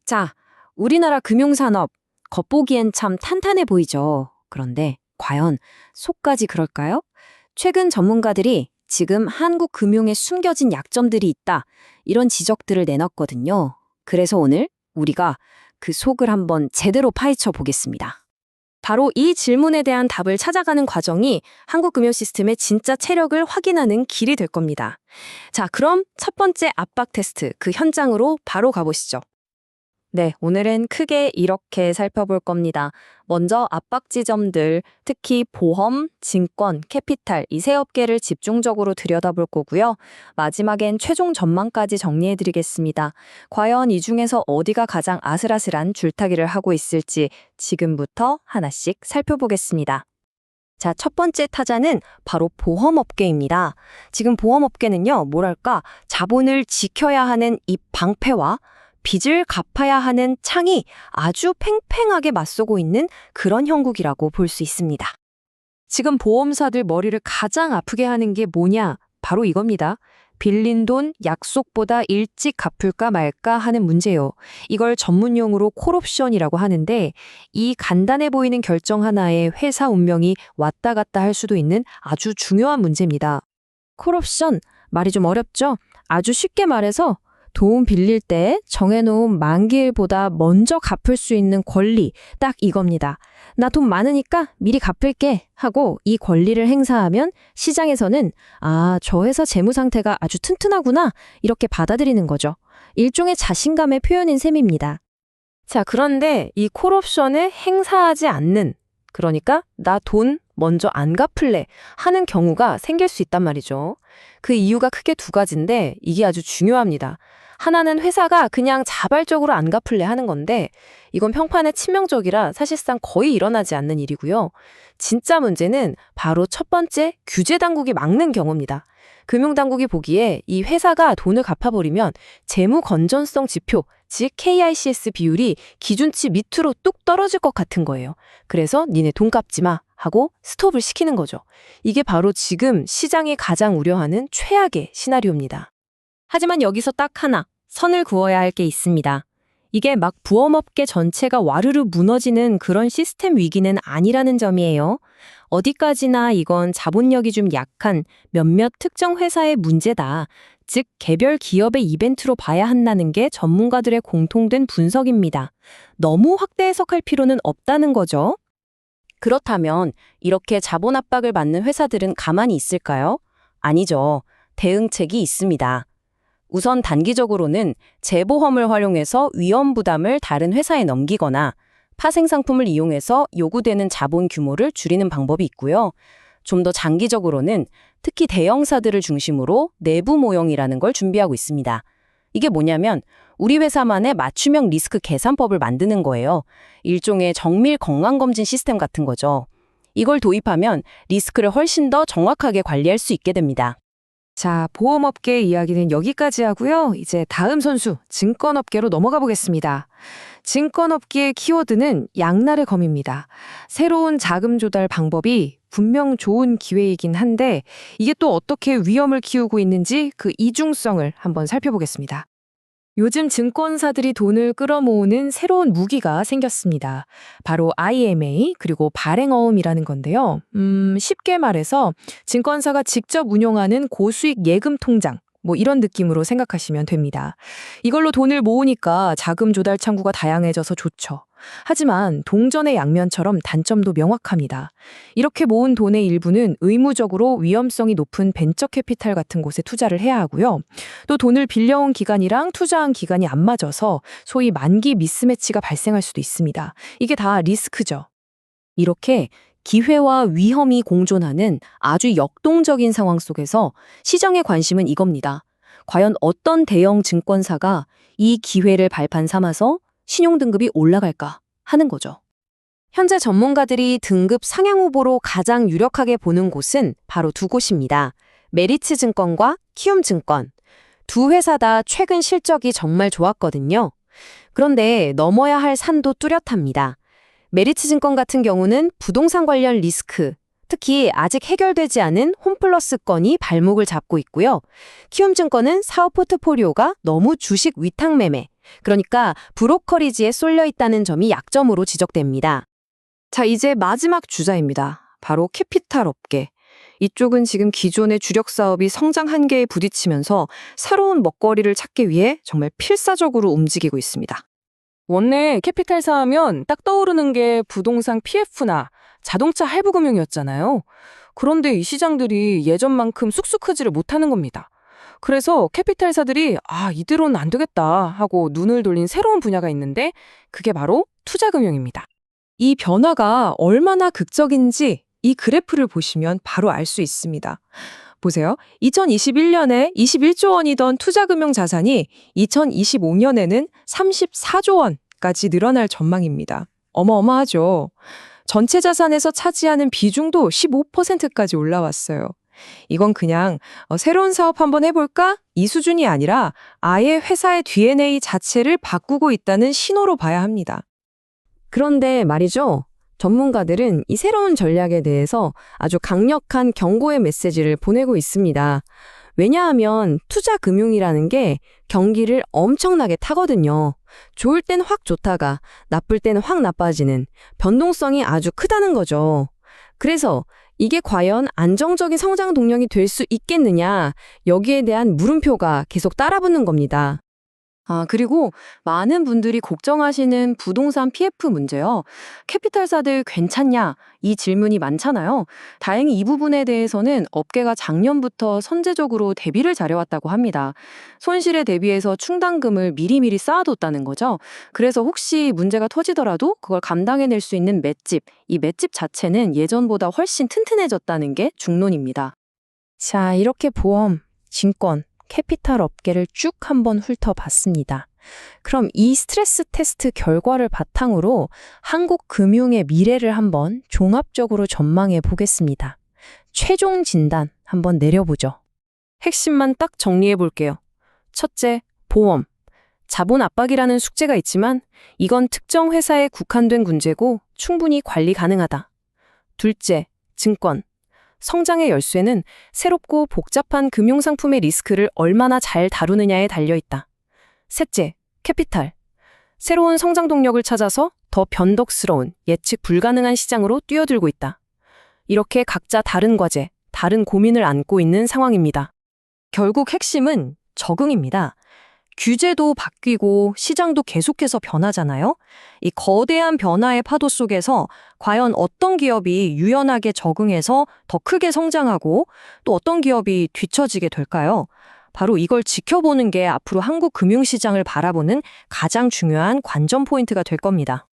자, 우리나라 금융산업, 겉보기엔 참 탄탄해 보이죠. 그런데 과연 속까지 그럴까요? 최근 전문가들이 지금 한국 금융에 숨겨진 약점들이 있다, 이런 지적들을 내놨거든요. 그래서 오늘 우리가 그 속을 한번 제대로 파헤쳐 보겠습니다. 바로 이 질문에 대한 답을 찾아가는 과정이 한국 금융 시스템의 진짜 체력을 확인하는 길이 될 겁니다. 자, 그럼 첫 번째 압박 테스트, 그 현장으로 바로 가보시죠. 네, 오늘은 크게 이렇게 살펴볼 겁니다. 먼저 압박 지점들, 특히 보험, 증권, 캐피탈 이 세 업계를 집중적으로 들여다볼 거고요. 마지막엔 최종 전망까지 정리해드리겠습니다. 과연 이 중에서 어디가 가장 아슬아슬한 줄타기를 하고 있을지 지금부터 하나씩 살펴보겠습니다. 자, 첫 번째 타자는 바로 보험업계입니다. 지금 보험업계는요, 뭐랄까, 자본을 지켜야 하는 이 방패와 빚을 갚아야 하는 창이 아주 팽팽하게 맞서고 있는 그런 형국이라고 볼 수 있습니다. 지금 보험사들 머리를 가장 아프게 하는 게 뭐냐? 바로 이겁니다. 빌린 돈 약속보다 일찍 갚을까 말까 하는 문제요. 이걸 전문용어로 콜옵션이라고 하는데, 이 간단해 보이는 결정 하나에 회사 운명이 왔다 갔다 할 수도 있는 아주 중요한 문제입니다. 콜옵션, 말이 좀 어렵죠? 아주 쉽게 말해서 돈 빌릴 때 정해놓은 만기일보다 먼저 갚을 수 있는 권리, 딱 이겁니다. 나 돈 많으니까 미리 갚을게 하고 이 권리를 행사하면 시장에서는 저 회사 재무 상태가 아주 튼튼하구나, 이렇게 받아들이는 거죠. 일종의 자신감의 표현인 셈입니다. 자, 그런데 이 콜옵션을 행사하지 않는, 그러니까 나 돈 먼저 안 갚을래 하는 경우가 생길 수 있단 말이죠. 그 이유가 크게 두 가지인데 이게 아주 중요합니다. 하나는 회사가 그냥 자발적으로 안 갚을래 하는 건데, 이건 평판에 치명적이라 사실상 거의 일어나지 않는 일이고요. 진짜 문제는 바로 첫 번째, 규제 당국이 막는 경우입니다. 금융당국이 보기에 이 회사가 돈을 갚아버리면 재무 건전성 지표, 즉 KICS 비율이 기준치 밑으로 뚝 떨어질 것 같은 거예요. 그래서 니네 돈 갚지 마 하고 스톱을 시키는 거죠. 이게 바로 지금 시장이 가장 우려하는 최악의 시나리오입니다. 하지만 여기서 딱 하나, 선을 그어야 할 게 있습니다. 이게 막 보험업계 전체가 와르르 무너지는 그런 시스템 위기는 아니라는 점이에요. 어디까지나 이건 자본력이 좀 약한 몇몇 특정 회사의 문제다, 즉 개별 기업의 이벤트로 봐야 한다는 게 전문가들의 공통된 분석입니다. 너무 확대 해석할 필요는 없다는 거죠. 그렇다면 이렇게 자본 압박을 받는 회사들은 가만히 있을까요? 아니죠. 대응책이 있습니다. 우선 단기적으로는 재보험을 활용해서 위험 부담을 다른 회사에 넘기거나 파생 상품을 이용해서 요구되는 자본 규모를 줄이는 방법이 있고요. 좀 더 장기적으로는 특히 대형사들을 중심으로 내부 모형이라는 걸 준비하고 있습니다. 이게 뭐냐면 우리 회사만의 맞춤형 리스크 계산법을 만드는 거예요. 일종의 정밀 건강검진 시스템 같은 거죠. 이걸 도입하면 리스크를 훨씬 더 정확하게 관리할 수 있게 됩니다. 자, 보험업계 이야기는 여기까지 하고요. 이제 다음 선수, 증권업계로 넘어가 보겠습니다. 증권업계의 키워드는 양날의 검입니다. 새로운 자금 조달 방법이 분명 좋은 기회이긴 한데 이게 또 어떻게 위험을 키우고 있는지 그 이중성을 한번 살펴보겠습니다. 요즘 증권사들이 돈을 끌어모으는 새로운 무기가 생겼습니다. 바로 IMA 그리고 발행어음이라는 건데요. 쉽게 말해서 증권사가 직접 운용하는 고수익 예금 통장, 뭐 이런 느낌으로 생각하시면 됩니다. 이걸로 돈을 모으니까 자금 조달 창구가 다양해져서 좋죠. 하지만 동전의 양면처럼 단점도 명확합니다. 이렇게 모은 돈의 일부는 의무적으로 위험성이 높은 벤처 캐피탈 같은 곳에 투자를 해야 하고요. 또 돈을 빌려온 기간이랑 투자한 기간이 안 맞아서 소위 만기 미스매치가 발생할 수도 있습니다. 이게 다 리스크죠. 이렇게 기회와 위험이 공존하는 아주 역동적인 상황 속에서 시장의 관심은 이겁니다. 과연 어떤 대형 증권사가 이 기회를 발판 삼아서 신용등급이 올라갈까 하는 거죠. 현재 전문가들이 등급 상향 후보로 가장 유력하게 보는 곳은 바로 두 곳입니다. 메리츠증권과 키움증권. 두 회사 다 최근 실적이 정말 좋았거든요. 그런데 넘어야 할 산도 뚜렷합니다. 메리츠증권 같은 경우는 부동산 관련 리스크, 특히 아직 해결되지 않은 홈플러스 건이 발목을 잡고 있고요. 키움증권은 사업 포트폴리오가 너무 주식 위탁 매매, 그러니까 브로커리지에 쏠려 있다는 점이 약점으로 지적됩니다. 자, 이제 마지막 주자입니다. 바로 캐피탈 업계. 이쪽은 지금 기존의 주력 사업이 성장 한계에 부딪히면서 새로운 먹거리를 찾기 위해 정말 필사적으로 움직이고 있습니다. 원래 캐피탈사 하면 딱 떠오르는 게 부동산 PF나 자동차 할부금융이었잖아요. 그런데 이 시장들이 예전만큼 쑥쑥 크지를 못하는 겁니다. 그래서 캐피탈사들이 이대로는 안 되겠다 하고 눈을 돌린 새로운 분야가 있는데 그게 바로 투자금융입니다. 이 변화가 얼마나 극적인지 이 그래프를 보시면 바로 알 수 있습니다. 보세요. 2021년에 21조 원이던 투자금융 자산이 2025년에는 34조 원까지 늘어날 전망입니다. 어마어마하죠. 전체 자산에서 차지하는 비중도 15%까지 올라왔어요. 이건 그냥 새로운 사업 한번 해볼까? 이 수준이 아니라 아예 회사의 DNA 자체를 바꾸고 있다는 신호로 봐야 합니다. 그런데 말이죠. 전문가들은 이 새로운 전략에 대해서 아주 강력한 경고의 메시지를 보내고 있습니다. 왜냐하면 투자 금융이라는 게 경기를 엄청나게 타거든요. 좋을 땐 확 좋다가 나쁠 땐 확 나빠지는 변동성이 아주 크다는 거죠. 그래서 이게 과연 안정적인 성장 동력이 될 수 있겠느냐, 여기에 대한 물음표가 계속 따라붙는 겁니다. 그리고 많은 분들이 걱정하시는 부동산 PF 문제요. 캐피탈사들 괜찮냐? 이 질문이 많잖아요. 다행히 이 부분에 대해서는 업계가 작년부터 선제적으로 대비를 잘해왔다고 합니다. 손실에 대비해서 충당금을 미리미리 쌓아뒀다는 거죠. 그래서 혹시 문제가 터지더라도 그걸 감당해낼 수 있는 맷집, 이 맷집 자체는 예전보다 훨씬 튼튼해졌다는 게 중론입니다. 자, 이렇게 보험, 증권, 캐피탈 업계를 쭉 한번 훑어봤습니다. 그럼 이 스트레스 테스트 결과를 바탕으로 한국 금융의 미래를 한번 종합적으로 전망해 보겠습니다. 최종 진단 한번 내려보죠. 핵심만 딱 정리해 볼게요. 첫째, 보험. 자본 압박이라는 숙제가 있지만 이건 특정 회사에 국한된 문제고 충분히 관리 가능하다. 둘째, 증권. 성장의 열쇠는 새롭고 복잡한 금융상품의 리스크를 얼마나 잘 다루느냐에 달려있다. 셋째, 캐피탈. 새로운 성장 동력을 찾아서 더 변덕스러운 예측 불가능한 시장으로 뛰어들고 있다. 이렇게 각자 다른 과제, 다른 고민을 안고 있는 상황입니다. 결국 핵심은 적응입니다. 규제도 바뀌고 시장도 계속해서 변하잖아요. 이 거대한 변화의 파도 속에서 과연 어떤 기업이 유연하게 적응해서 더 크게 성장하고 또 어떤 기업이 뒤처지게 될까요? 바로 이걸 지켜보는 게 앞으로 한국 금융시장을 바라보는 가장 중요한 관전 포인트가 될 겁니다.